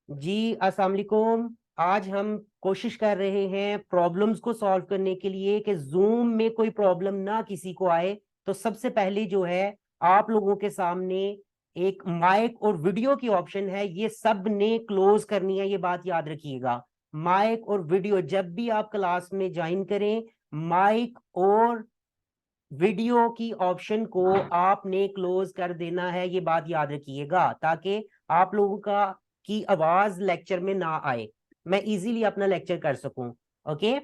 जी अस्सलाम वालेकुम। आज हम कोशिश कर रहे हैं प्रॉब्लम्स को सॉल्व करने के लिए कि जूम में कोई प्रॉब्लम ना किसी को आए। तो सबसे पहले जो है आप लोगों के सामने एक माइक और वीडियो की ऑप्शन है, ये सब ने क्लोज करनी है, ये बात याद रखिएगा। माइक और वीडियो जब भी आप क्लास में ज्वाइन करें, माइक और वीडियो की ऑप्शन को आपने क्लोज कर देना है, ये बात याद रखिएगा, ताकि आप लोगों का की आवाज लेक्चर में ना आए, मैं इजीली अपना लेक्चर कर सकूं। ओके।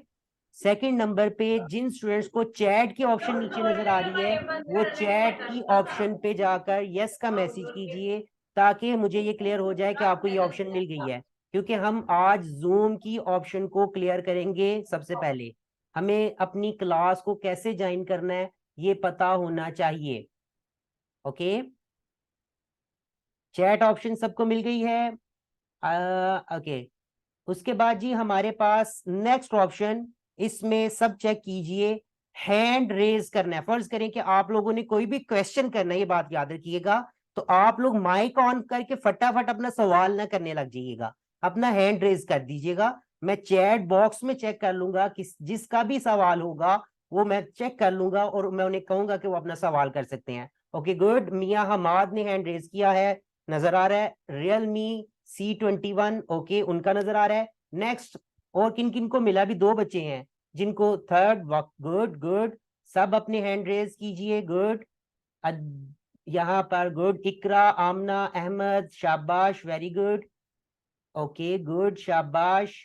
सेकंड नंबर पे जिन स्टूडेंट्स को चैट की ऑप्शन नीचे नजर आ रही है, वो चैट की ऑप्शन पे जाकर यस का मैसेज कीजिए, ताकि मुझे ये क्लियर हो जाए कि आपको ये ऑप्शन मिल गई है। क्योंकि हम आज जूम की ऑप्शन को क्लियर करेंगे। सबसे पहले हमें अपनी क्लास को कैसे ज्वाइन करना है ये पता होना चाहिए। ओके। चैट ऑप्शन सबको मिल गई है। ओके। उसके बाद जी हमारे पास नेक्स्ट ऑप्शन, इसमें सब चेक कीजिए, हैंड रेज करना है। फर्ज करें कि आप लोगों ने कोई भी क्वेश्चन करना है, ये बात याद रखिएगा, तो आप लोग माइक ऑन करके फटाफट अपना सवाल ना करने लग जाइएगा, अपना हैंड रेज कर दीजिएगा। मैं चैट बॉक्स में चेक कर लूंगा, किस जिसका भी सवाल होगा वो मैं चेक कर लूंगा और मैं उन्हें कहूंगा कि वो अपना सवाल कर सकते हैं। Okay good. मियां हमाद ने हैंड रेज किया है, नजर आ रहा है। Realme C21, ओके, उनका नजर आ रहा है। नेक्स्ट, और किन किन को मिला? भी दो बच्चे हैं जिनको थर्ड। गुड गुड, सब अपने हैंड रेज कीजिए। गुड। यहाँ पर गुड, इकरा, आमना, अहमद, शाबाश, वेरी गुड। ओके गुड, शाबाश।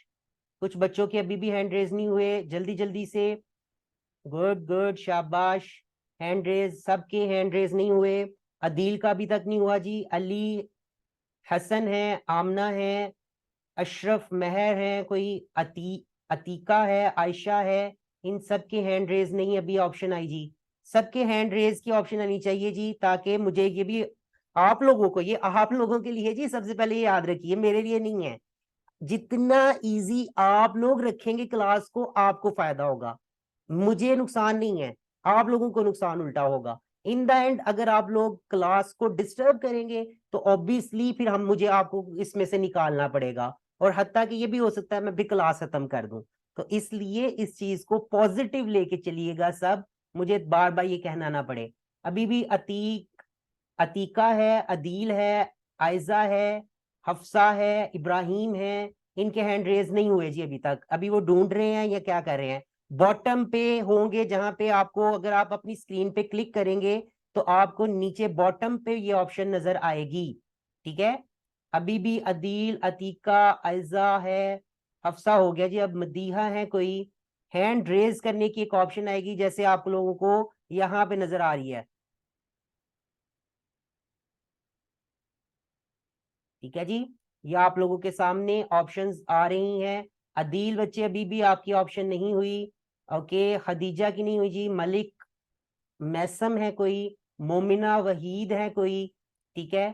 कुछ बच्चों के अभी भी हैंड रेज नहीं हुए, जल्दी जल्दी से। गुड गुड, शाबाश। हैंड रेज, सबके हैंड रेज नहीं हुए। अदील का अभी तक नहीं हुआ जी। अली, हसन है, आमना है, अशरफ, महर है, कोई अतीका है, आयशा है। इन सब के हैंड रेज नहीं अभी ऑप्शन आई जी। सबके हैंड रेज की ऑप्शन आनी चाहिए जी, ताकि मुझे ये भी आप लोगों को, ये आप लोगों के लिए जी, सबसे पहले ये याद रखिए, मेरे लिए नहीं है। जितना इजी आप लोग रखेंगे क्लास को, आपको फायदा होगा, मुझे नुकसान नहीं है, आप लोगों को नुकसान उल्टा होगा। इन द एंड अगर आप लोग क्लास को डिस्टर्ब करेंगे तो ऑब्वियसली फिर हम मुझे आपको इसमें से निकालना पड़ेगा, और हत्ता कि ये भी हो सकता है मैं भी क्लास खत्म कर दूं। तो इसलिए इस चीज को पॉजिटिव लेके चलिएगा सब, मुझे बार बार ये कहना ना पड़े। अभी भी अतीका है, अदील है, आयजा है, हफ्सा है, इब्राहिम है। इनके हैंड रेज नहीं हुए जी अभी तक, अभी वो ढूंढ रहे हैं या क्या कर रहे हैं। बॉटम पे होंगे, जहां पे आपको, अगर आप अपनी स्क्रीन पे क्लिक करेंगे तो आपको नीचे बॉटम पे ये ऑप्शन नजर आएगी। ठीक है। अभी भी अदील, अतीका, आयजा है, हफ्सा हो गया जी। अब मदीहा है कोई। हैंड रेज करने की एक ऑप्शन आएगी, जैसे आप लोगों को यहाँ पे नजर आ रही है। ठीक है जी, ये आप लोगों के सामने ऑप्शंस आ रही हैं। अदील बच्चे अभी भी आपकी ऑप्शन नहीं हुई। ओके, खदीजा की नहीं हुई जी। मलिक, मैसम है कोई, मोमिना वहीद है कोई। ठीक है।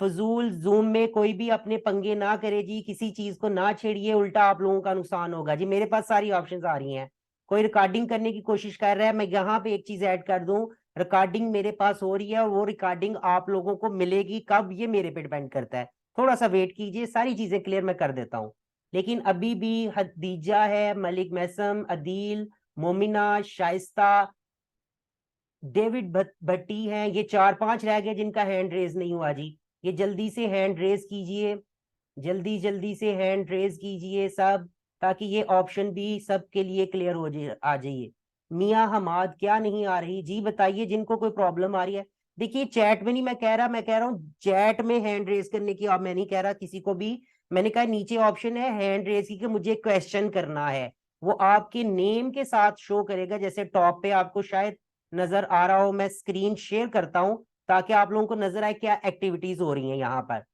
फजूल जूम में कोई भी अपने पंगे ना करे जी, किसी चीज को ना छेड़िए, उल्टा आप लोगों का नुकसान होगा जी। मेरे पास सारी ऑप्शंस आ रही हैं। कोई रिकॉर्डिंग करने की कोशिश कर रहा है, मैं यहाँ पे एक चीज ऐड कर दूं, रिकॉर्डिंग मेरे पास हो रही है, और वो रिकॉर्डिंग आप लोगों को मिलेगी कब, ये मेरे पे डिपेंड करता है। थोड़ा सा वेट कीजिए, सारी चीजें क्लियर मैं कर देता हूँ। लेकिन अभी भी हदीजा है, मलिक, मैसम, अदील, मोमिना, शाइस्ता, डेविड भट्टी हैं, ये चार पांच रह गए जिनका हैंड रेज नहीं हुआ जी। ये जल्दी से हैंड रेज कीजिए, जल्दी जल्दी से हैंड रेज कीजिए सब, ताकि ये ऑप्शन भी सबके लिए क्लियर हो जाए, आ जाइए। मियाँ हमाद क्या नहीं आ रही जी? बताइए जिनको कोई प्रॉब्लम आ रही है। देखिए चैट में नहीं मैं कह रहा, मैं कह रहा हूँ चैट में हैंड रेज करने की, अब मैं नहीं कह रहा किसी को भी। मैंने कहा नीचे ऑप्शन है हैंड रेज की कि मुझे क्वेश्चन करना है, वो आपके नेम के साथ शो करेगा, जैसे टॉप पे आपको शायद नजर आ रहा हो। मैं स्क्रीन शेयर करता हूं ताकि आप लोगों को नजर आए क्या एक्टिविटीज हो रही हैं यहाँ पर।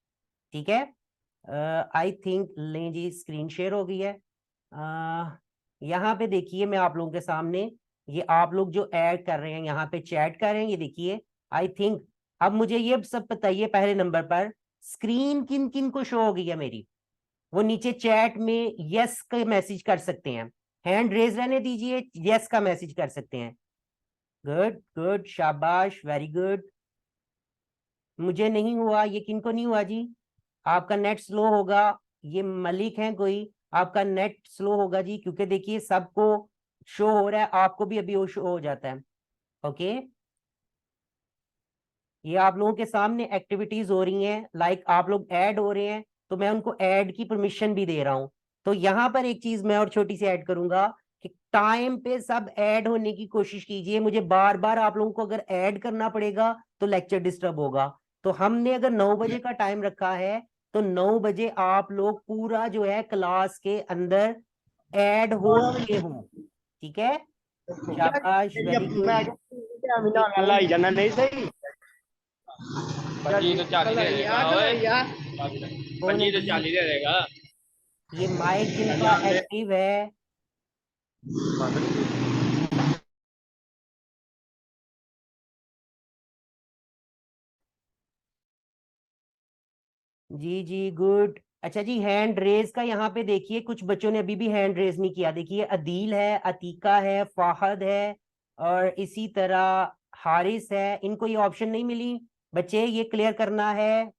ठीक है। आई थिंक लें जी, स्क्रीन शेयर हो गई है। यहाँ पे देखिए, मैं आप लोगों के सामने, ये आप लोग जो ऐड कर रहे हैं यहाँ पे चैट कर रहे हैं, ये देखिए। आई थिंक अब मुझे ये सब बताइए, पहले नंबर पर स्क्रीन किन किन को शो हो गई है मेरी? वो नीचे चैट में यस का मैसेज कर सकते हैं, हैंड रेज रहने दीजिए, यस का मैसेज कर सकते हैं। गुड गुड, शाबाश, वेरी गुड। मुझे नहीं हुआ, ये किनको नहीं हुआ जी? आपका नेट स्लो होगा। ये मलिक है कोई, आपका नेट स्लो होगा जी, क्योंकि देखिए सबको शो हो रहा है, आपको भी अभी वो शो हो जाता है। ओके, ये आप लोगों के सामने एक्टिविटीज हो रही हैं, लाइक आप लोग ऐड हो रहे हैं, तो मैं उनको ऐड की परमिशन भी दे रहा हूं। तो यहां पर एक चीज मैं और छोटी सी ऐड करूंगा कि टाइम पे सब ऐड होने की कोशिश कीजिए। मुझे बार बार आप लोगों को अगर ऐड करना पड़ेगा तो लेक्चर डिस्टर्ब होगा। तो हमने अगर 9 बजे का टाइम रखा है, तो 9 बजे आप लोग पूरा जो है क्लास के अंदर ऐड हो चुके हो। ठीक है, शाबाश, वेरी गुड। ये कौन है? जाना नहीं सही। पंजी तो 40 दे देगा ओए। कौन है पंजी तो जी? 40 दे देगा। ये माइक जिनका एक्टिव है, जी जी गुड। अच्छा जी, हैंड रेज का यहाँ पे देखिए, कुछ बच्चों ने अभी भी हैंड रेज नहीं किया। देखिए अदील है, अतीका है, फाहद है, और इसी तरह हारिस है। इनको ये ऑप्शन नहीं मिली। बच्चे ये क्लियर करना है।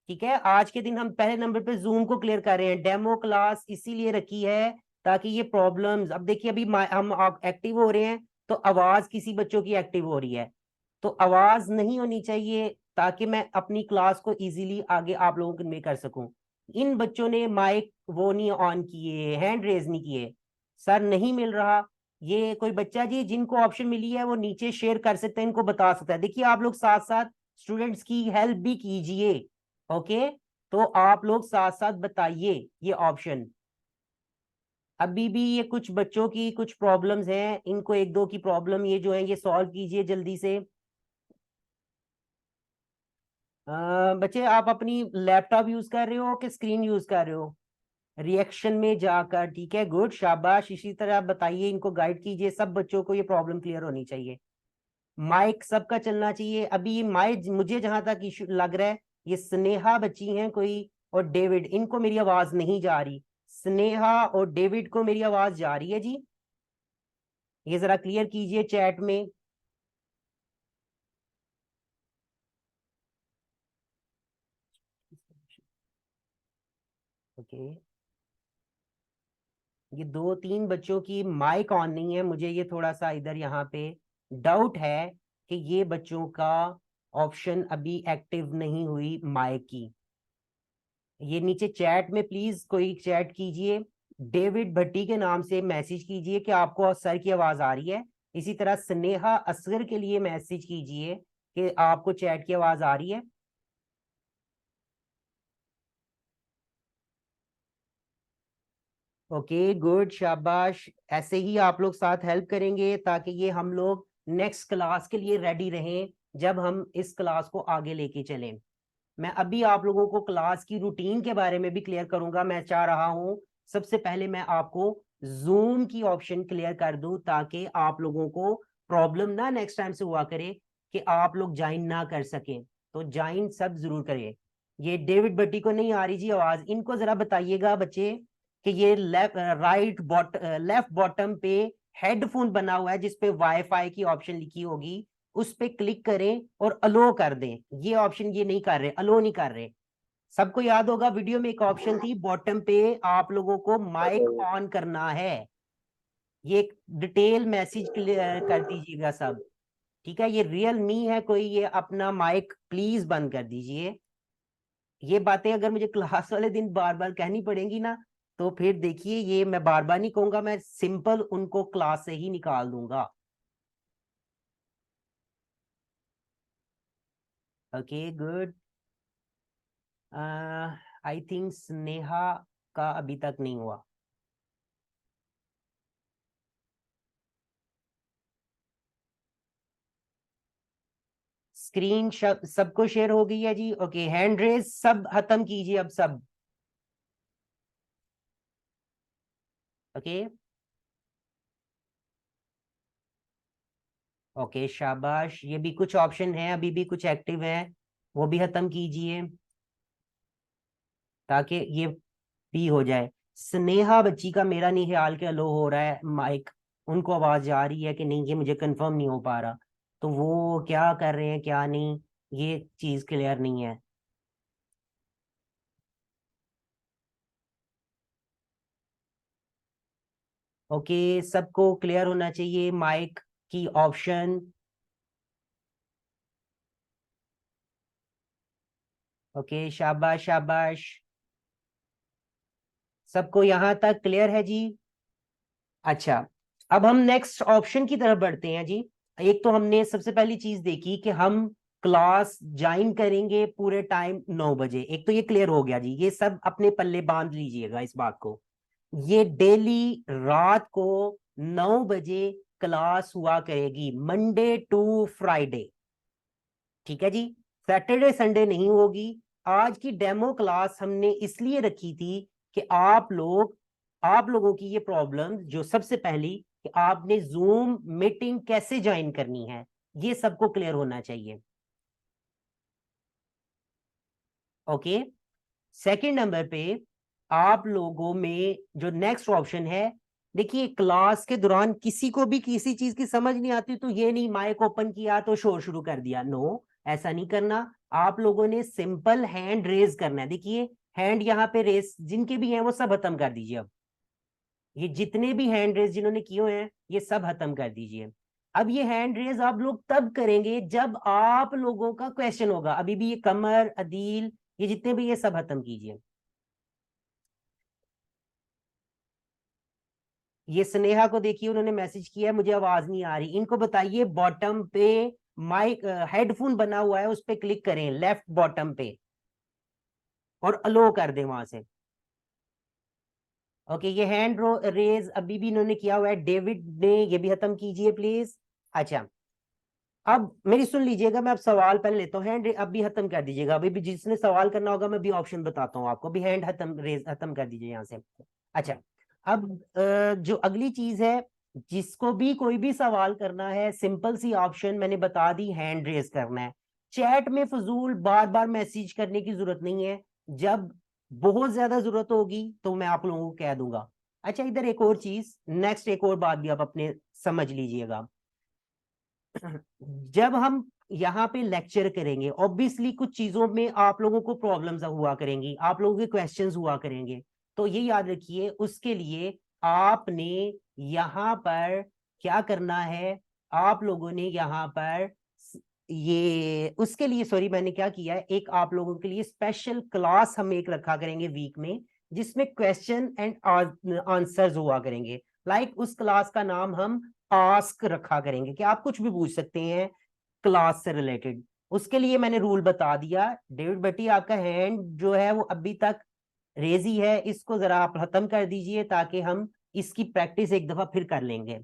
ठीक है, आज के दिन हम पहले नंबर पे जूम को क्लियर कर रहे हैं। डेमो क्लास इसीलिए रखी है ताकि ये प्रॉब्लम्स, अब देखिए अभी हम एक्टिव हो रहे हैं तो आवाज किसी बच्चों की एक्टिव हो रही है, तो आवाज नहीं होनी चाहिए, ताकि मैं अपनी क्लास को इजीली आगे आप लोगों में कर सकूं। इन बच्चों ने माइक वो नहीं ऑन किए, हैंड रेज नहीं किए, सर नहीं मिल रहा। ये कोई बच्चा जी जिनको ऑप्शन मिली है वो नीचे शेयर कर सकते हैं, इनको बता सकता है। देखिए आप लोग साथ साथ स्टूडेंट्स की हेल्प भी कीजिए। ओके, तो आप लोग साथ साथ बताइए ये ऑप्शन। अभी भी ये कुछ बच्चों की कुछ प्रॉब्लम्स हैं, इनको एक दो की प्रॉब्लम ये जो है ये सॉल्व कीजिए जल्दी से। बच्चे आप अपनी लैपटॉप यूज कर रहे हो कि स्क्रीन यूज कर रहे हो? रिएक्शन में जाकर, ठीक है, गुड, शाबाश। इसी तरह आप बताइए, इनको गाइड कीजिए, सब बच्चों को ये प्रॉब्लम क्लियर होनी चाहिए। माइक सबका चलना चाहिए। अभी ये माइक मुझे जहां तक इशू लग रहा है, ये स्नेहा बच्ची हैं कोई और डेविड, इनको मेरी आवाज नहीं जा रही। स्नेहा और डेविड को मेरी आवाज जा रही है जी? ये जरा क्लियर कीजिए चैट में। ओके, ये दो तीन बच्चों की माइक ऑन नहीं है, मुझे ये थोड़ा सा इधर यहाँ पे डाउट है कि ये बच्चों का ऑप्शन अभी एक्टिव नहीं हुई माइक की। ये नीचे चैट में प्लीज कोई चैट कीजिए, डेविड भट्टी के नाम से मैसेज कीजिए कि आपको सर की आवाज आ रही है। इसी तरह स्नेहा असगर के लिए मैसेज कीजिए कि आपको चैट की आवाज आ रही है। ओके गुड, शाबाश। ऐसे ही आप लोग साथ हेल्प करेंगे ताकि ये हम लोग नेक्स्ट क्लास के लिए रेडी रहें, जब हम इस क्लास को आगे लेके चलें। मैं अभी आप लोगों को क्लास की रूटीन के बारे में भी क्लियर करूंगा। मैं चाह रहा हूं सबसे पहले मैं आपको जूम की ऑप्शन क्लियर कर दूं, ताकि आप लोगों को प्रॉब्लम ना नेक्स्ट टाइम से हुआ करे कि आप लोग ज्वाइन ना कर सकें। तो ज्वाइन सब जरूर करें। ये डेविड भट्टी को नहीं आ रही जी आवाज, इनको जरा बताइएगा बच्चे कि ये लेफ्ट बॉटम पे हेडफोन बना हुआ है जिसपे वाईफाई की ऑप्शन लिखी होगी, उस पे क्लिक करें और अलो कर दें। ये ऑप्शन ये नहीं कर रहे, अलो नहीं कर रहे। सबको याद होगा वीडियो में एक ऑप्शन थी बॉटम पे, आप लोगों को माइक ऑन करना है। ये एक डिटेल मैसेज कर दीजिएगा सब। ठीक है, ये रियल मी है कोई, ये अपना माइक प्लीज बंद कर दीजिए। ये बातें अगर मुझे क्लास वाले दिन बार बार कहनी पड़ेंगी ना, तो फिर देखिए ये मैं बार बार नहीं कहूंगा, मैं सिंपल उनको क्लास से ही निकाल दूंगा। Okay good. I think Sneha का अभी तक नहीं हुआ। स्क्रीन सबको शेयर हो गई है जी? ओके, हैंड रेज सब खत्म कीजिए अब सब। ओके ओके, शाबाश। ये भी कुछ ऑप्शन है अभी भी कुछ एक्टिव है, वो भी खत्म कीजिए ताकि ये भी हो जाए। स्नेहा बच्ची का मेरा नहीं ख्याल के अलो हो रहा है माइक, उनको आवाज आ रही है कि नहीं ये मुझे कंफर्म नहीं हो पा रहा। तो वो क्या कर रहे हैं क्या नहीं, ये चीज क्लियर नहीं है। ओके, सबको क्लियर होना चाहिए माइक की ऑप्शन। ओके, शाबाश शाबाश, सबको यहां तक क्लियर है जी। अच्छा, अब हम नेक्स्ट ऑप्शन की तरफ बढ़ते हैं जी। एक तो हमने सबसे पहली चीज देखी कि हम क्लास ज्वाइन करेंगे पूरे टाइम 9 बजे, एक तो ये क्लियर हो गया जी, ये सब अपने पल्ले बांध लीजिएगा इस बात को। ये डेली रात को 9 बजे क्लास हुआ करेगी, मंडे टू फ्राइडे, ठीक है जी। सैटरडे संडे नहीं होगी। आज की डेमो क्लास हमने इसलिए रखी थी कि आप लोगों की ये प्रॉब्लम जो सबसे पहली कि आपने जूम मीटिंग कैसे ज्वाइन करनी है, ये सबको क्लियर होना चाहिए। ओके, सेकंड नंबर पे आप लोगों में जो नेक्स्ट ऑप्शन है, देखिए क्लास के दौरान किसी को भी किसी चीज की समझ नहीं आती तो ये नहीं माइक ओपन किया तो शोर शुरू कर दिया, नो, ऐसा नहीं करना। आप लोगों ने सिंपल हैंड रेज करना है। देखिए हैंड यहाँ पे रेज जिनके भी हैं वो सब खत्म कर दीजिए। अब ये जितने भी हैंड रेज जिन्होंने किए हुए हैं ये सब खत्म कर दीजिए। अब ये हैंड रेज आप लोग तब करेंगे जब आप लोगों का क्वेश्चन होगा। अभी भी ये कमर, अदील, ये जितने भी, ये सब खत्म कीजिए। ये स्नेहा को देखिए, उन्होंने मैसेज किया मुझे आवाज नहीं आ रही, इनको बताइए बॉटम पे माइक हेडफोन बना हुआ है उस पे क्लिक करें लेफ्ट बॉटम पे और अलो कर दें वहां से। ओके, ये हैंड रेज अभी भी इन्होंने किया हुआ है, डेविड ने, ये भी खत्म कीजिए प्लीज। अच्छा, अब मेरी सुन लीजिएगा, मैं अब सवाल पहले लेता हूँ। हैंड अब भी खत्म कर दीजिएगा, अभी भी जिसने सवाल करना होगा मैं भी ऑप्शन बताता हूँ आपको, भी हैंड खत्म रेज खत्म कर दीजिए यहाँ से। अच्छा, अब जो अगली चीज है, जिसको भी कोई भी सवाल करना है, सिंपल सी ऑप्शन मैंने बता दी, हैंड रेज करना है। चैट में फजूल बार बार मैसेज करने की जरूरत नहीं है, जब बहुत ज्यादा जरूरत होगी तो मैं आप लोगों को कह दूंगा। अच्छा, इधर एक और चीज, नेक्स्ट एक और बात भी आप अपने समझ लीजिएगा। जब हम यहाँ पे लेक्चर करेंगे ऑब्वियसली कुछ चीजों में आप लोगों को प्रॉब्लम्स हुआ करेंगी, आप लोगों के क्वेश्चंस हुआ करेंगे, तो ये याद रखिए उसके लिए आपने यहाँ पर क्या करना है। आप लोगों ने यहाँ पर ये उसके लिए, सॉरी मैंने क्या किया है, एक आप लोगों के लिए स्पेशल क्लास हम एक रखा करेंगे वीक में, जिसमें क्वेश्चन एंड आंसर्स हुआ करेंगे। लाइक उस क्लास का नाम हम आस्क रखा करेंगे कि आप कुछ भी पूछ सकते हैं क्लास से रिलेटेड। उसके लिए मैंने रूल बता दिया। डेविड भट्टी, आपका हैंड जो है वो अभी तक रेजी है, इसको जरा आप खत्म कर दीजिए ताकि हम इसकी प्रैक्टिस एक दफा फिर कर लेंगे।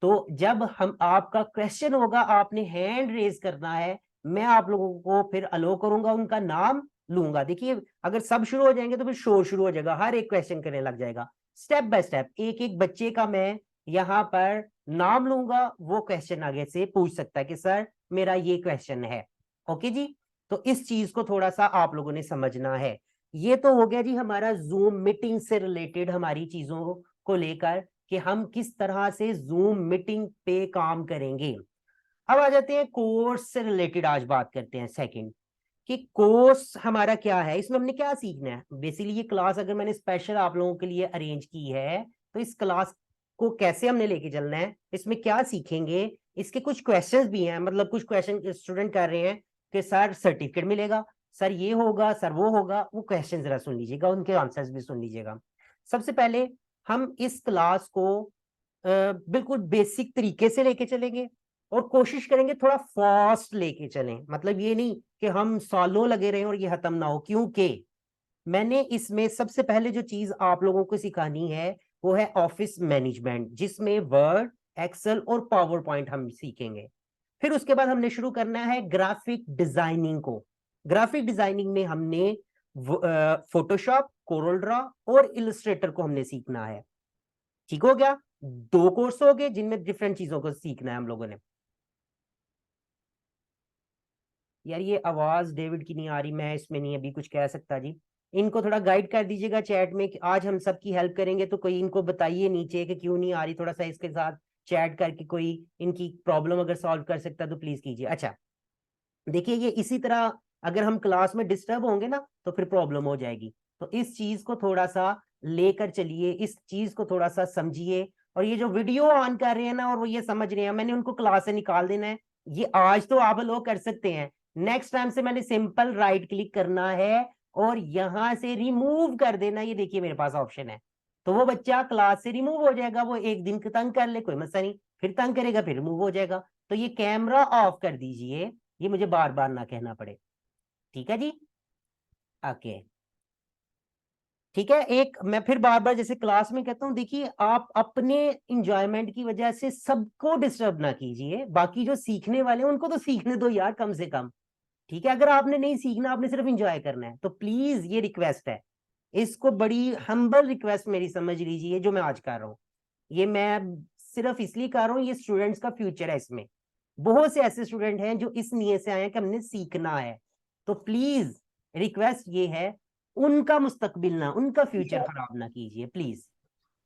तो जब हम आपका क्वेश्चन होगा आपने हैंड रेज करना है, मैं आप लोगों को फिर अलो करूंगा, उनका नाम लूंगा। देखिए अगर सब शुरू हो जाएंगे तो फिर शोर शुरू हो जाएगा, हर एक क्वेश्चन करने लग जाएगा। स्टेप बाय स्टेप एक एक बच्चे का मैं यहाँ पर नाम लूंगा, वो क्वेश्चन आगे से पूछ सकता है कि सर मेरा ये क्वेश्चन है। ओके जी, तो इस चीज को थोड़ा सा आप लोगों ने समझना है। ये तो हो गया जी हमारा जूम मीटिंग से रिलेटेड हमारी चीजों को लेकर कि हम किस तरह से जूम मीटिंग पे काम करेंगे। अब आ जाते हैं कोर्स से रिलेटेड, आज बात करते हैं सेकंड कि कोर्स हमारा क्या है, इसमें हमने क्या सीखना है। बेसिकली ये क्लास अगर मैंने स्पेशल आप लोगों के लिए अरेंज की है तो इस क्लास को कैसे हमने लेके चलना है, इसमें क्या सीखेंगे, इसके कुछ क्वेश्चंस भी हैं। मतलब कुछ क्वेश्चन स्टूडेंट कर रहे हैं कि सर सर्टिफिकेट मिलेगा, सर ये होगा, सर वो होगा, वो क्वेश्चन जरा सुन लीजिएगा, उनके आंसर्स भी सुन लीजिएगा। सबसे पहले हम इस क्लास को बिल्कुल बेसिक तरीके से लेके चलेंगे और कोशिश करेंगे थोड़ा फास्ट लेके चलें। मतलब ये नहीं कि हम सालों लगे रहे और ये खत्म ना हो, क्योंकि मैंने इसमें सबसे पहले जो चीज आप लोगों को सिखानी है वो है ऑफिस मैनेजमेंट, जिसमें वर्ड, एक्सेल और पावर पॉइंट हम सीखेंगे। फिर उसके बाद हमने शुरू करना है ग्राफिक डिजाइनिंग को। ग्राफिक डिजाइनिंग में हमने फोटोशॉप, कोरल ड्रॉ और इलस्ट्रेटर को हमने सीखना है। ठीक हो गया, 2 कोर्स हो गए जिनमें डिफरेंट चीजों को सीखना है हम लोगों ने। यार ये आवाज डेविड की नहीं आ रही, मैं इसमें नहीं अभी कुछ कह सकता जी। इनको थोड़ा गाइड कर दीजिएगा चैट में कि आज हम सबकी हेल्प करेंगे, तो कोई इनको बताइए नीचे कि क्यों नहीं आ रही, थोड़ा सा इसके साथ चैट करके कोई इनकी प्रॉब्लम अगर सॉल्व कर सकता है तो प्लीज कीजिए। अच्छा, देखिए ये इसी तरह अगर हम क्लास में डिस्टर्ब होंगे ना तो फिर प्रॉब्लम हो जाएगी, तो इस चीज को थोड़ा सा लेकर चलिए, इस चीज को थोड़ा सा समझिए। और ये जो वीडियो ऑन कर रहे हैं ना और वो ये समझ रहे हैं मैंने उनको क्लास से निकाल देना है, ये आज तो आप लोग कर सकते हैं, नेक्स्ट टाइम से मैंने सिंपल राइट क्लिक करना है और यहां से रिमूव कर देना। ये देखिए मेरे पास ऑप्शन है, तो वो बच्चा क्लास से रिमूव हो जाएगा। वो एक दिन तंग कर ले कोई मसला नहीं, फिर तंग करेगा फिर रिमूव हो जाएगा। तो ये कैमरा ऑफ कर दीजिए, ये मुझे बार बार ना कहना पड़े। ठीक है जी, ओके ठीक है। एक मैं फिर बार बार जैसे क्लास में कहता हूं, देखिए आप अपने इंजॉयमेंट की वजह से सबको डिस्टर्ब ना कीजिए, बाकी जो सीखने वाले हैं उनको तो सीखने दो यार कम से कम। ठीक है, अगर आपने नहीं सीखना, आपने सिर्फ इंजॉय करना है, तो प्लीज ये रिक्वेस्ट है, इसको बड़ी हम्बल रिक्वेस्ट मेरी समझ लीजिए जो मैं आज कर रहा हूँ। ये मैं सिर्फ इसलिए कर रहा हूँ, ये स्टूडेंट्स का फ्यूचर है, इसमें बहुत से ऐसे स्टूडेंट हैं जो इस नियत से आए हैं कि हमने सीखना है। तो प्लीज रिक्वेस्ट ये है, उनका मुस्तकबिल ना, उनका फ्यूचर खराब ना कीजिए प्लीज।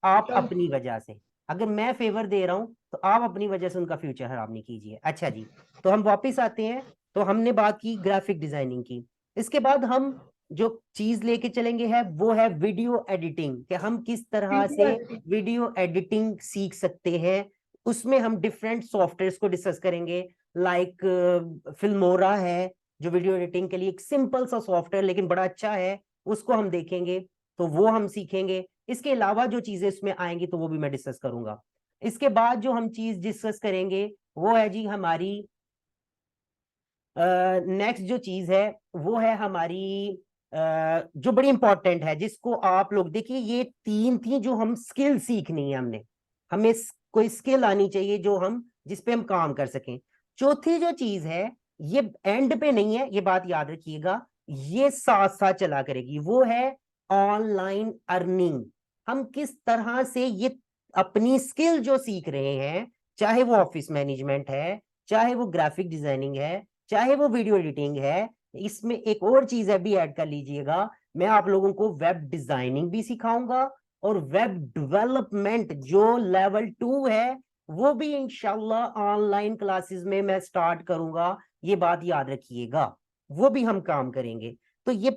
आप अपनी वजह से, अगर मैं फेवर दे रहा हूं तो आप अपनी वजह से उनका फ्यूचर खराब नहीं कीजिए। अच्छा जी, तो हम वापस आते हैं। तो हमने बात की ग्राफिक डिजाइनिंग की, इसके बाद हम जो चीज लेके चलेंगे है वो है वीडियो एडिटिंग, कि हम किस तरह से वीडियो एडिटिंग सीख सकते हैं। उसमें हम डिफरेंट सॉफ्टवेयर्स को डिस्कस करेंगे, लाइक फिल्मोरा है जो वीडियो एडिटिंग के लिए एक सिंपल सा सॉफ्टवेयर लेकिन बड़ा अच्छा है, उसको हम देखेंगे, तो वो हम सीखेंगे। इसके अलावा जो चीजें इसमें आएंगी तो वो भी मैं डिस्कस करूंगा। इसके बाद जो हम चीज डिस्कस करेंगे वो है जी हमारी नेक्स्ट जो चीज है वो है हमारी जो बड़ी इंपॉर्टेंट है, जिसको आप लोग देखिए, ये तीन थी जो हम स्किल सीखनी है, हमने हमें कोई स्किल आनी चाहिए जो हम जिस पे हम काम कर सकें। चौथी जो चीज है ये एंड पे नहीं है, ये बात याद रखिएगा, ये साथ साथ चला करेगी, वो है ऑनलाइन अर्निंग। हम किस तरह से ये अपनी स्किल जो सीख रहे हैं, चाहे वो ऑफिस मैनेजमेंट है, चाहे वो ग्राफिक डिजाइनिंग है, चाहे वो वीडियो एडिटिंग है, इसमें एक और चीज है भी ऐड कर लीजिएगा, मैं आप लोगों को वेब डिजाइनिंग भी सिखाऊंगा और वेब डेवलपमेंट जो लेवल 2 है वो भी इंशाल्लाह ऑनलाइन क्लासेस में मैं स्टार्ट करूंगा। ये बात याद रखिएगा, वो भी हम काम करेंगे। तो ये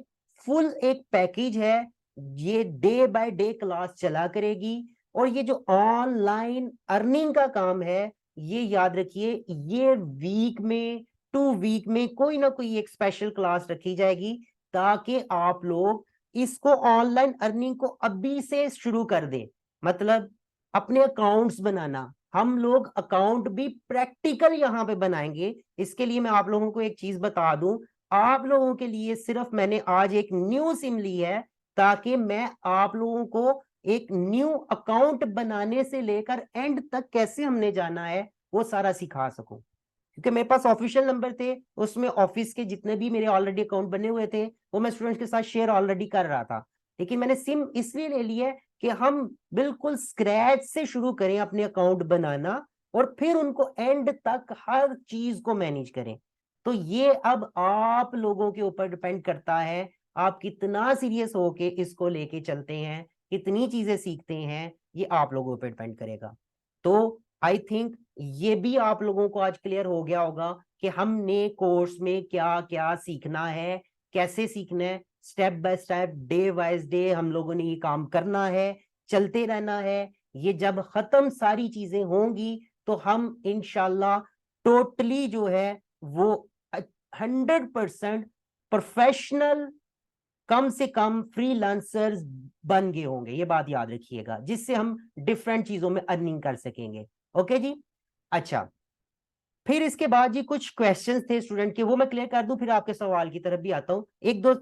फुल एक पैकेज है, ये डे बाय डे क्लास चला करेगी। और ये जो ऑनलाइन अर्निंग का काम है, ये याद रखिए, ये वीक में 2 वीक में कोई ना कोई एक स्पेशल क्लास रखी जाएगी, ताकि आप लोग इसको ऑनलाइन अर्निंग को अभी से शुरू कर दें। मतलब अपने अकाउंट्स बनाना, हम लोग अकाउंट भी प्रैक्टिकल यहाँ पे बनाएंगे। इसके लिए मैं आप लोगों को एक चीज बता दूं, आप लोगों के लिए सिर्फ मैंने आज एक न्यू सिम ली है, ताकि मैं आप लोगों को एक न्यू अकाउंट बनाने से लेकर एंड तक कैसे हमने जाना है वो सारा सिखा सकूं। क्योंकि मेरे पास ऑफिशियल नंबर थे, उसमें ऑफिस के जितने भी मेरे ऑलरेडी अकाउंट बने हुए थे वो मैं स्टूडेंट्स के साथ शेयर ऑलरेडी कर रहा था। लेकिन मैंने सिम इसलिए ले ली है कि हम बिल्कुल स्क्रैच से शुरू करें अपने अकाउंट बनाना, और फिर उनको एंड तक हर चीज को मैनेज करें। तो ये अब आप लोगों के ऊपर डिपेंड करता है, आप कितना सीरियस होके इसको लेके चलते हैं, कितनी चीजें सीखते हैं, ये आप लोगों पर डिपेंड करेगा। तो आई थिंक ये भी आप लोगों को आज क्लियर हो गया होगा कि हमने कोर्स में क्या क्या सीखना है, कैसे सीखना है, step by step day wise day हम लोगों ने ये काम करना है, चलते रहना है। ये जब खत्म सारी चीजें होंगी तो हम इंशाल्लाह टोटली जो है वो 100% प्रोफेशनल, कम से कम फ्रीलांसर्स बन गए होंगे। ये बात याद रखिएगा, जिससे हम डिफरेंट चीजों में अर्निंग कर सकेंगे। ओके जी, अच्छा फिर इसके बाद जी कुछ क्वेश्चंस थे स्टूडेंट के, वो मैं क्लियर कर दूं, फिर आपके सवाल की तरफ भी आता हूं। एक दो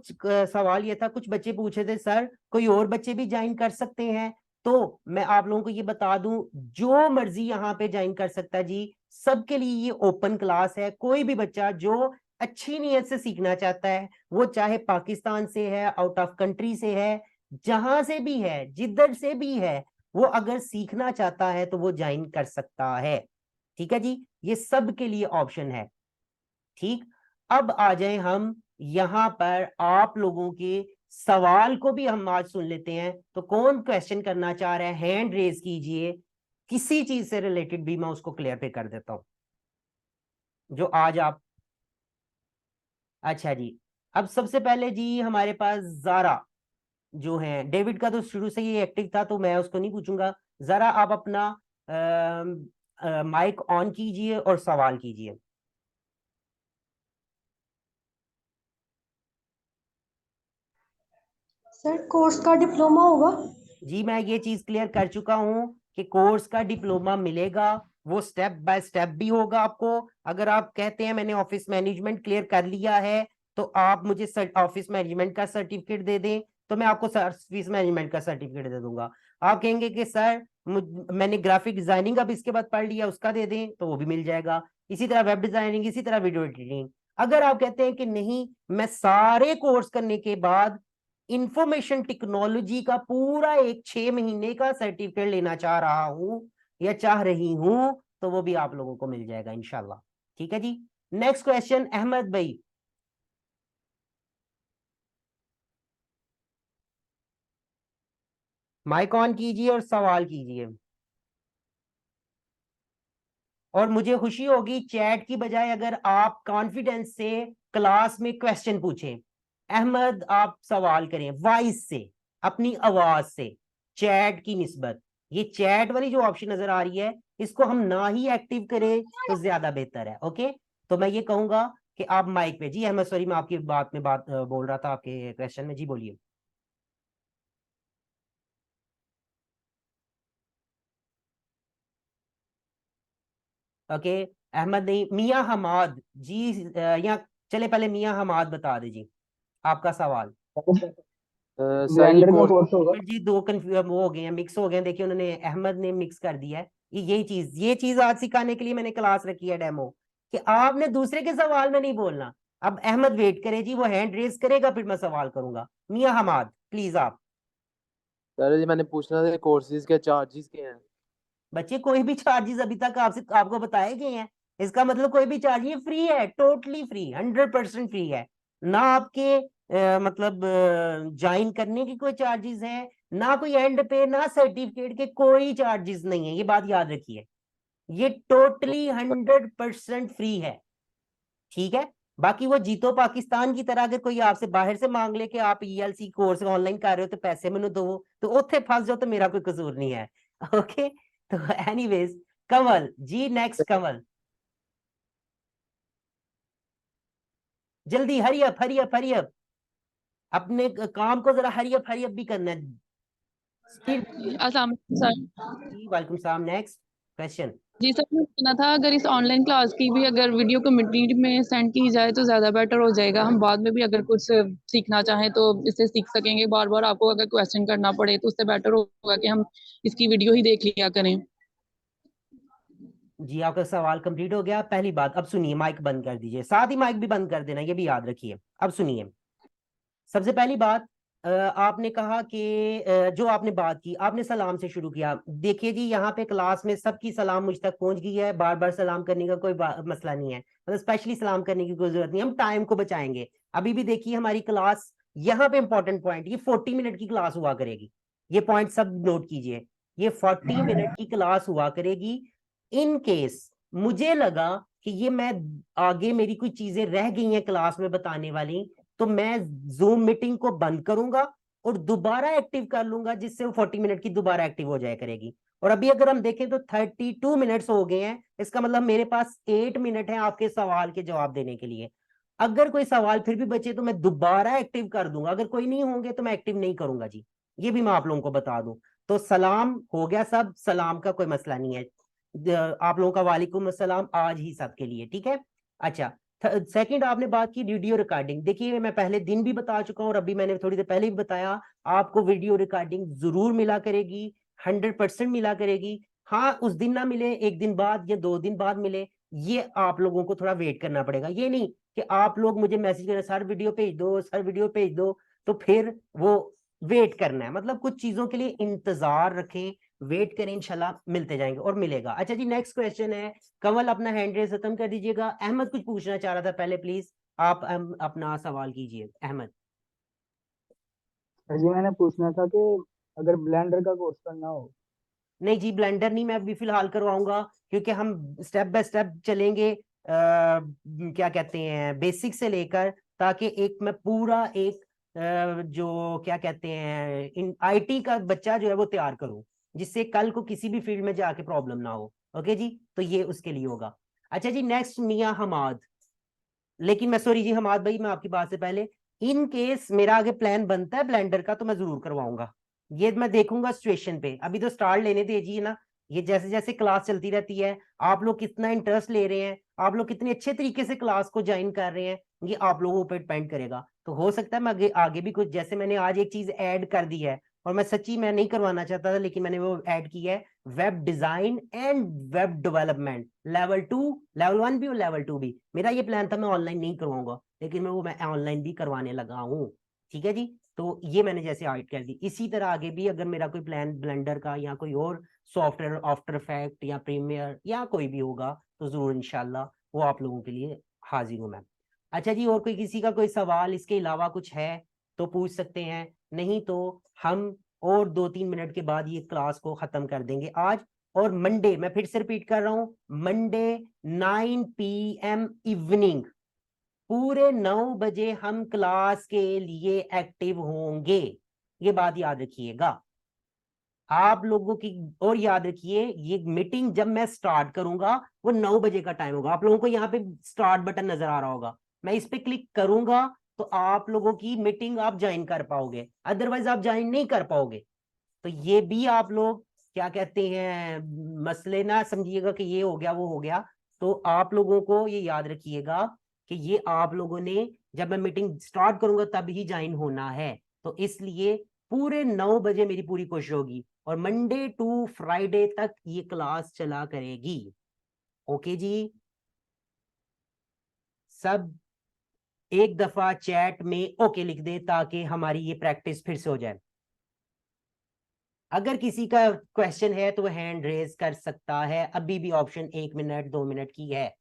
सवाल ये था, कुछ बच्चे पूछे थे सर कोई और बच्चे भी ज्वाइन कर सकते हैं, तो मैं आप लोगों को ये बता दूं, जो मर्जी यहाँ पे ज्वाइन कर सकता है जी, सबके लिए ये ओपन क्लास है। कोई भी बच्चा जो अच्छी नीयत से सीखना चाहता है, वो चाहे पाकिस्तान से है, आउट ऑफ कंट्री से है, जहां से भी है, जिधर से भी है, वो अगर सीखना चाहता है तो वो ज्वाइन कर सकता है। ठीक है जी, ये सब के लिए ऑप्शन है। ठीक, अब आ जाए हम यहां पर आप लोगों के सवाल को भी हम आज सुन लेते हैं। तो कौन क्वेश्चन करना चाह रहा है, हैंड रेज कीजिए, किसी चीज से रिलेटेड भी मैं उसको क्लियर पे कर देता हूं जो आज आप। अच्छा जी, अब सबसे पहले जी हमारे पास जारा, जो हैं, डेविड का तो शुरू से ही एक्टिव था तो मैं उसको नहीं पूछूंगा। जरा आप अपना माइक ऑन कीजिए और सवाल कीजिए। सर कोर्स का डिप्लोमा होगा? जी मैं ये चीज क्लियर कर चुका हूं कि कोर्स का डिप्लोमा मिलेगा, वो स्टेप बाय स्टेप भी होगा आपको। अगर आप कहते हैं मैंने ऑफिस मैनेजमेंट क्लियर कर लिया है तो आप मुझे ऑफिस मैनेजमेंट का सर्टिफिकेट दे दें तो मैं आपको ऑफिस मैनेजमेंट का सर्टिफिकेट दे दूंगा। आप कहेंगे कि सर मैंने ग्राफिक डिजाइनिंग अब इसके बाद पढ़ लिया, उसका दे दें, तो वो भी मिल जाएगा। इसी तरह वेब डिजाइनिंग, इसी तरह वीडियो एडिटिंग। अगर आप कहते हैं कि नहीं मैं सारे कोर्स करने के बाद इंफॉर्मेशन टेक्नोलॉजी का पूरा एक 6 महीने का सर्टिफिकेट लेना चाह रहा हूं या चाह रही हूं, तो वो भी आप लोगों को मिल जाएगा इंशाल्लाह। ठीक है जी। नेक्स्ट क्वेश्चन अहमद भाई। माइक ऑन कीजिए और सवाल कीजिए। और मुझे खुशी होगी चैट की बजाय अगर आप कॉन्फिडेंस से क्लास में क्वेश्चन पूछें। अहमद आप सवाल करें वॉइस से, अपनी आवाज से, चैट की निस्बत। ये चैट वाली जो ऑप्शन नजर आ रही है इसको हम ना ही एक्टिव करें तो ज्यादा बेहतर है। ओके, तो मैं ये कहूंगा कि आप माइक पे। जी अहमद सॉरी, मैं आपकी बात में बात बोल रहा था, आपके क्वेश्चन में। जी बोलिए। ओके अहमद नहीं, मियां हमाद जी। यहाँ चले पहले मियां हमाद बता दीजिए आपका सवाल। सर ये ब्लेंडर का कोर्स कोर्स होगा। जी दो कंफ्यूज वो हो गए हैं, मिक्स हो गए हैं। देखिए उन्होंने अहमद ने मिक्स कर दिया है। ये चीज आज सिखाने के लिए मैंने क्लास रखी है डेमो, कि आपने दूसरे के सवाल में नहीं बोलना। अब अहमद वेट करे जी, वो हैंड रेज करेगा फिर मैं सवाल करूंगा। मियां हमाद प्लीज आप। सर जी मैंने पूछना था कोर्सेज के चार्जेस क्या हैं? बच्चे कोई भी चार्जेस अभी तक आपसे आपको बताए गए हैं, इसका मतलब कोई भी चार्ज, ये फ्री है, टोटली फ्री, 100% फ्री है। ना आपके मतलब ज्वाइन करने की कोई चार्जेस है, ना कोई एंड पे, ना सर्टिफिकेट के कोई चार्जेस नहीं है, ये बात याद रखिए। ये टोटली 100% फ्री है। ठीक है। बाकी वो जीतो पाकिस्तान की तरह अगर कोई आपसे बाहर से मांग ले कि आप ईएलसी कोर्स ऑनलाइन कर रहे हो तो पैसे मैंने दो, तो उत्थे फंस जाओ तो मेरा कोई कसूर नहीं है। ओके, तो एनीवेज कमल जी, नेक्स्ट कमल। जल्दी hurry up hurry up hurry up, अपने काम को जरा हरी अप भी करना है। अस्सलाम वालेकुम सर। जी वालेकुम सलाम। Next question. जी सर, मैं सुना था अगर इस ऑनलाइन क्लास की भी अगर वीडियो कम्युनिटी में सेंड की जाए तो ज़्यादा बेटर हो जाएगा। हम बाद में भी अगर कुछ सीखना चाहें तो इससे सीख सकेंगे। बार बार आपको अगर क्वेश्चन करना पड़े तो उससे बेटर होगा कि हम इसकी वीडियो ही देख लिया करें। जी आपका सवाल कंप्लीट हो गया। पहली बात, अब सुनिए, माइक बंद कर दीजिए, साथ ही माइक भी बंद कर देना, ये भी याद रखिए। अब सुनिए, सबसे पहली बात, आपने कहा कि जो आपने बात की, आपने सलाम से शुरू किया। देखिए जी, यहाँ पे क्लास में सबकी सलाम मुझ तक पहुंच गई है, बार बार सलाम करने का कोई मसला नहीं है, मतलब स्पेशली सलाम करने की कोई जरूरत नहीं, हम टाइम को बचाएंगे। अभी भी देखिए हमारी क्लास, यहाँ पे इंपॉर्टेंट पॉइंट, ये 40 मिनट की क्लास हुआ करेगी। ये पॉइंट सब नोट कीजिए, ये 40 मिनट की क्लास हुआ करेगी। इन केस मुझे लगा कि ये मैं आगे मेरी कोई चीजें रह गई हैं क्लास में बताने वाली, तो मैं जूम मीटिंग को बंद करूंगा और दोबारा एक्टिव कर लूंगा, जिससे वो 40 मिनट की दोबारा एक्टिव हो जाया करेगी। और अभी अगर हम देखें तो 32 मिनट्स हो गए हैं, इसका मतलब मेरे पास 8 मिनट है आपके सवाल के जवाब देने के लिए। अगर कोई सवाल फिर भी बचे तो मैं दोबारा एक्टिव कर दूंगा, अगर कोई नहीं होंगे तो मैं एक्टिव नहीं करूंगा जी, ये भी मैं आप लोगों को बता दूं। तो सलाम हो गया, सब सलाम का कोई मसला नहीं है। आप लोगों का वालेकुम अस्सलाम आज ही सबके लिए, ठीक है। अच्छा, सेकंड आपने बात की वीडियो रिकॉर्डिंग। देखिए मैं पहले दिन भी बता चुका हूं और अभी मैंने थोड़ी देर पहले भी बताया, आपको वीडियो रिकॉर्डिंग जरूर मिला करेगी, 100% मिला करेगी। हाँ उस दिन ना मिले, एक दिन बाद या 2 दिन बाद मिले, ये आप लोगों को थोड़ा वेट करना पड़ेगा। ये नहीं कि आप लोग मुझे मैसेज करें सर वीडियो भेज दो, सर वीडियो भेज दो, तो फिर वो वेट करना है। मतलब कुछ चीजों के लिए इंतजार रखें, वेट करें, इंशाल्लाह मिलते जाएंगे और मिलेगा। अच्छा जी, नेक्स्ट क्वेश्चन है। कंवल अपना हैंड रेस खत्म कर दीजिएगा। अहमद कुछ पूछना चाह रहा था पहले, प्लीज आप अपना सवाल कीजिए अहमद। जी मैंने पूछना था कि अगर ब्लेंडर का कोर्स करना हो। नहीं जी, ब्लेंडर नहीं, मैं अभी फिलहाल करवाऊंगा, क्योंकि हम स्टेप बाय स्टेप चलेंगे, क्या कहते हैं, बेसिक से लेकर, ताकि एक मैं पूरा एक जो क्या कहते हैं इन आईटी का बच्चा जो है वो तैयार करूं, जिससे कल को किसी भी फील्ड में जाके प्रॉब्लम ना हो। ओके जी, तो ये उसके लिए होगा। अच्छा जी, नेक्स्ट मियां हमाद। लेकिन मैं सॉरी जी हमाद भाई, मैं आपकी बात से पहले, इन केस मेरा आगे प्लान बनता है ब्लेंडर का तो मैं जरूर करवाऊंगा। ये मैं देखूंगा सिचुएशन पे, अभी तो स्टार्ट लेने दीजिए ना। ये जैसे जैसे क्लास चलती रहती है, आप लोग कितना इंटरेस्ट ले रहे हैं, आप लोग कितने अच्छे तरीके से क्लास को ज्वाइन कर रहे हैं, ये आप लोगों पर डिपेंड करेगा। तो हो सकता है मैं आगे आगे भी कुछ, जैसे मैंने आज एक चीज ऐड कर दी है, और मैं सच्ची मैं नहीं करवाना चाहता था, लेकिन मैंने वो ऐड की है, web design and web development level 2, level 1 भी और लेवल 2 भी। मेरा ये प्लान था मैं ऑनलाइन नहीं करवाऊंगा, लेकिन मैं ऑनलाइन भी करवाने लगा हूँ। ठीक है जी, तो ये मैंने जैसे ऐड कर दी। इसी तरह आगे भी अगर मेरा कोई प्लान ब्लेंडर का या कोई और सॉफ्टवेयर, आफ्टर इफेक्ट या प्रीमियर या कोई भी होगा, तो जरूर इंशाल्लाह वो आप लोगों के लिए हाजिर हूँ मैं। अच्छा जी, और कोई किसी का कोई सवाल इसके अलावा कुछ है तो पूछ सकते हैं, नहीं तो हम और 2-3 मिनट के बाद ये क्लास को खत्म कर देंगे आज। और मंडे, मैं फिर से रिपीट कर रहा हूं, मंडे 9 PM इवनिंग, पूरे 9 बजे हम क्लास के लिए एक्टिव होंगे। ये बात याद रखिएगा आप लोगों की। और याद रखिए, ये मीटिंग जब मैं स्टार्ट करूंगा वो 9 बजे का टाइम होगा। आप लोगों को यहाँ पे स्टार्ट बटन नजर आ रहा होगा, मैं इस पे क्लिक करूंगा तो आप लोगों की मीटिंग आप ज्वाइन कर पाओगे, अदरवाइज आप ज्वाइन नहीं कर पाओगे। तो ये भी आप लोग क्या कहते हैं मसले ना समझिएगा कि ये हो गया वो हो गया। तो आप लोगों को ये याद रखिएगा कि ये आप लोगों ने, जब मैं मीटिंग स्टार्ट करूंगा तब ही ज्वाइन होना है। तो इसलिए पूरे 9 बजे मेरी पूरी कोशिश होगी, और मंडे टू फ्राइडे तक ये क्लास चला करेगी। ओके जी, सब एक दफा चैट में ओके लिख दे ताकि हमारी ये प्रैक्टिस फिर से हो जाए। अगर किसी का क्वेश्चन है तो वो हैंड रेज कर सकता है, अभी भी ऑप्शन 1 मिनट 2 मिनट की है।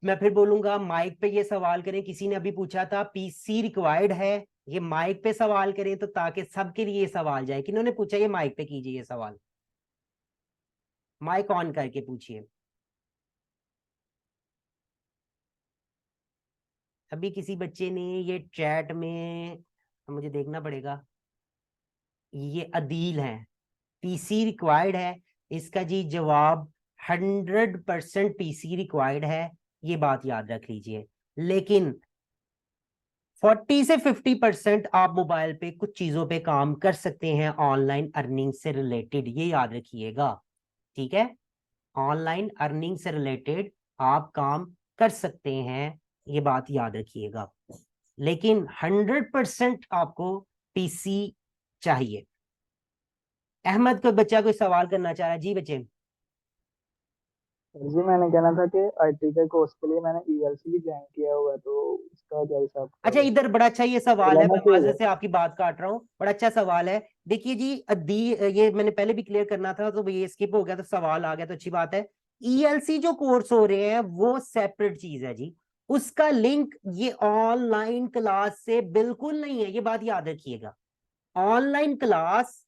मैं फिर बोलूंगा माइक पे ये सवाल करें। किसी ने अभी पूछा था पीसी रिक्वायर्ड है, ये माइक पे सवाल करें तो ताकि सबके लिए ये सवाल जाए। किन्होंने पूछा ये माइक पे कीजिए ये सवाल, माइक ऑन करके पूछिए। अभी किसी बच्चे ने ये चैट में, मुझे देखना पड़ेगा, ये अदील है, पीसी रिक्वायर्ड है। इसका जी जवाब 100% पीसी रिक्वायर्ड है, ये बात याद रख लीजिए। लेकिन 40 से 50% आप मोबाइल पे कुछ चीजों पे काम कर सकते हैं ऑनलाइन अर्निंग से रिलेटेड, ये याद रखिएगा। ठीक है, ऑनलाइन अर्निंग से रिलेटेड आप काम कर सकते हैं, ये बात याद रखिएगा। लेकिन 100% आपको पीसी चाहिए। अहमद, कोई बच्चा कोई सवाल करना चाह रहा है? जी बच्चे। सर जी मैंने कहना था कि आईटी के कोर्स के लिए मैंने ईएलसी भी ज्वाइन किया हुआ है, तो उसका क्या हिसाब अच्छा, किताब है? इधर बड़ा अच्छा ये सवाल है, करवाना मैं चाहिए? माजरत से आपकी बात काट रहा हूँ, बड़ा अच्छा सवाल है। देखिए जी, ये मैंने पहले भी क्लियर करना था तो ये स्किप हो गया, तो सवाल आ गया तो अच्छी बात है। ईएलसी जो कोर्स हो रहे हैं वो सेपरेट चीज है जी, उसका लिंक ये ऑनलाइन क्लास से बिल्कुल नहीं है, ये बात याद रखिएगा। ऑनलाइन क्लास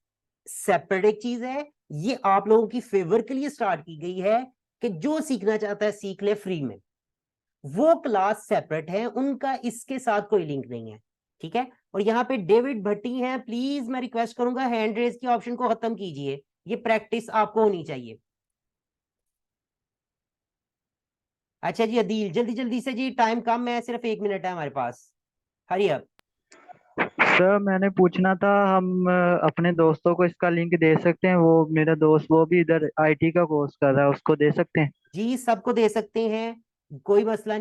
सेपरेट एक चीज है, ये आप लोगों की फेवर के लिए स्टार्ट की गई है कि जो सीखना चाहता है सीख ले फ्री में। वो क्लास सेपरेट है, उनका इसके साथ कोई लिंक नहीं है। ठीक है, और यहाँ पे डेविड भट्टी हैं, प्लीज मैं रिक्वेस्ट करूंगा हैंड रेज की ऑप्शन को खत्म कीजिए, ये प्रैक्टिस आपको होनी चाहिए। अच्छा जी अदील, जल्दी जल्दी से जी, टाइम कम है, सिर्फ 1 मिनट है हमारे पास, हरी अप। सर मैंने पूछना था, हम अपने दोस्तों को इसका लिंक दे सकते हैं? वो मेरा दोस्त वो भी इधर आईटी का कोर्स कर रहा है, उसको दे सकते हैं? जी सबको दे सकते हैं, कोई मसला